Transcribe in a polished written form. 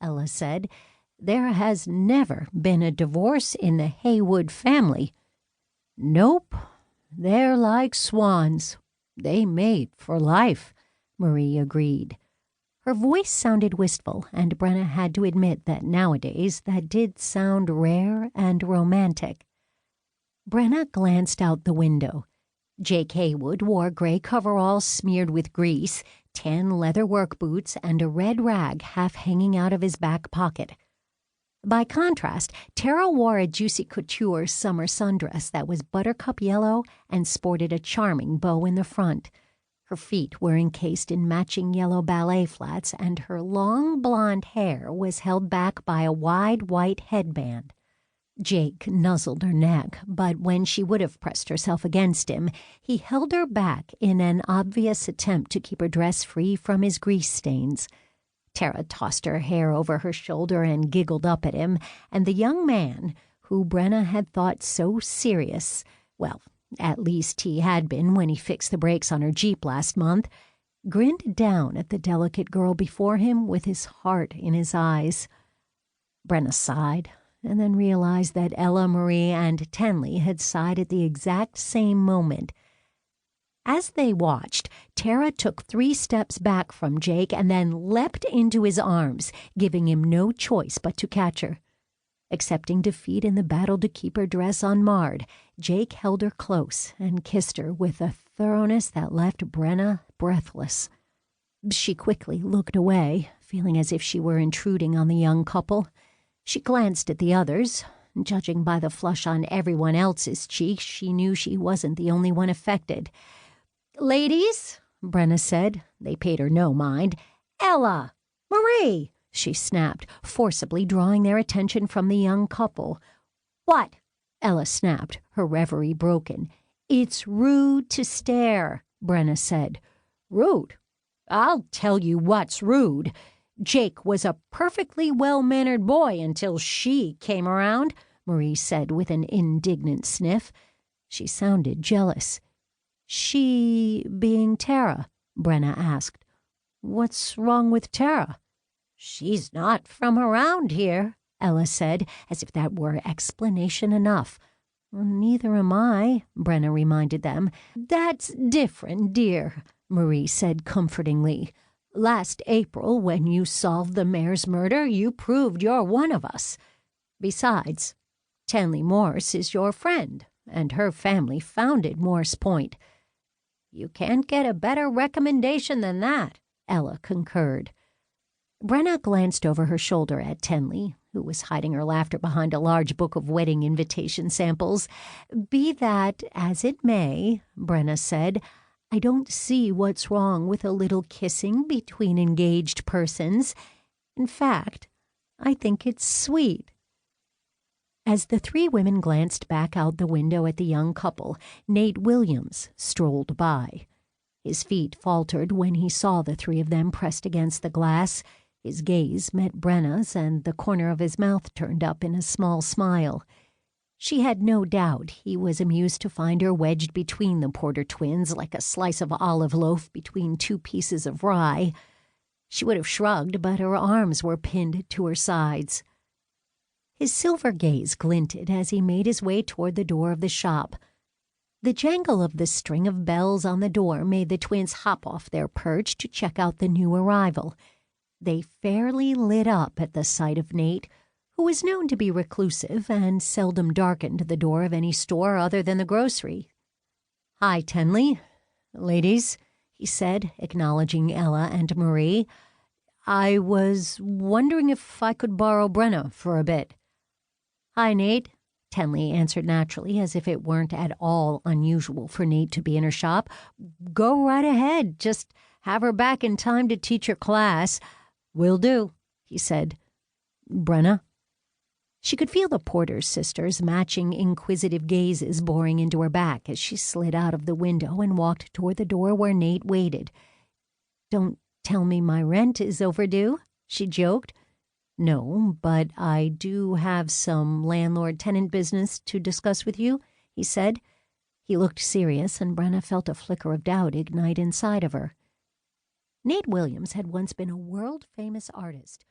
Ella said. "There has never been a divorce in the Haywood family." "Nope. They're like swans. They mate for life," Marie agreed. Her voice sounded wistful, and Brenna had to admit that nowadays that did sound rare and romantic. Brenna glanced out the window. Jake Haywood wore gray coveralls smeared with grease, tan leather work boots, and a red rag half hanging out of his back pocket. By contrast, Tara wore a Juicy Couture summer sundress that was buttercup yellow and sported a charming bow in the front. Her feet were encased in matching yellow ballet flats, and her long blonde hair was held back by a wide white headband. Jake nuzzled her neck, but when she would have pressed herself against him, he held her back in an obvious attempt to keep her dress free from his grease stains. Tara tossed her hair over her shoulder and giggled up at him, and the young man, who Brenna had thought so serious, well, at least he had been when he fixed the brakes on her Jeep last month, grinned down at the delicate girl before him with his heart in his eyes. Brenna sighed, and then realized that Ella, Marie, and Tenley had sighed at the exact same moment. As they watched, Tara took 3 steps back from Jake and then leapt into his arms, giving him no choice but to catch her. Accepting defeat in the battle to keep her dress unmarred, Jake held her close and kissed her with a thoroughness that left Brenna breathless. She quickly looked away, feeling as if she were intruding on the young couple. She glanced at the others. Judging by the flush on everyone else's cheeks, she knew she wasn't the only one affected. "Ladies," Brenna said. They paid her no mind. "Ella! Marie!" she snapped, forcibly drawing their attention from the young couple. "What?" Ella snapped, her reverie broken. "It's rude to stare," Brenna said. "Rude? I'll tell you what's rude. Jake was a perfectly well-mannered boy until she came around," Marie said with an indignant sniff. She sounded jealous. "She being Tara?" Brenna asked. "What's wrong with Tara?" "She's not from around here," Ella said, as if that were explanation enough. "Neither am I," Brenna reminded them. "That's different, dear," Marie said comfortingly. "Last April, when you solved the mayor's murder, you proved you're one of us. Besides, Tenley Morse is your friend, and her family founded Morse Point." "You can't get a better recommendation than that," Ella concurred. Brenna glanced over her shoulder at Tenley, who was hiding her laughter behind a large book of wedding invitation samples. "Be that as it may," Brenna said, "I don't see what's wrong with a little kissing between engaged persons. In fact, I think it's sweet." As the 3 women glanced back out the window at the young couple, Nate Williams strolled by. His feet faltered when he saw the 3 of them pressed against the glass. His gaze met Brenna's, and the corner of his mouth turned up in a small smile. She had no doubt he was amused to find her wedged between the Porter twins like a slice of olive loaf between 2 pieces of rye. She would have shrugged, but her arms were pinned to her sides. His silver gaze glinted as he made his way toward the door of the shop. The jangle of the string of bells on the door made the twins hop off their perch to check out the new arrival. They fairly lit up at the sight of Nate, who was known to be reclusive and seldom darkened the door of any store other than the grocery. "Hi, Tenley. Ladies," he said, acknowledging Ella and Marie. "I was wondering if I could borrow Brenna for a bit." "Hi, Nate," Tenley answered naturally, as if it weren't at all unusual for Nate to be in her shop. "Go right ahead. Just have her back in time to teach her class." "Will do," he said. "Brenna?" She could feel the Porter sisters' matching inquisitive gazes boring into her back as she slid out of the window and walked toward the door where Nate waited. "Don't tell me my rent is overdue," she joked. "No, but I do have some landlord-tenant business to discuss with you," he said. He looked serious, and Brenna felt a flicker of doubt ignite inside of her. Nate Williams had once been a world-famous artist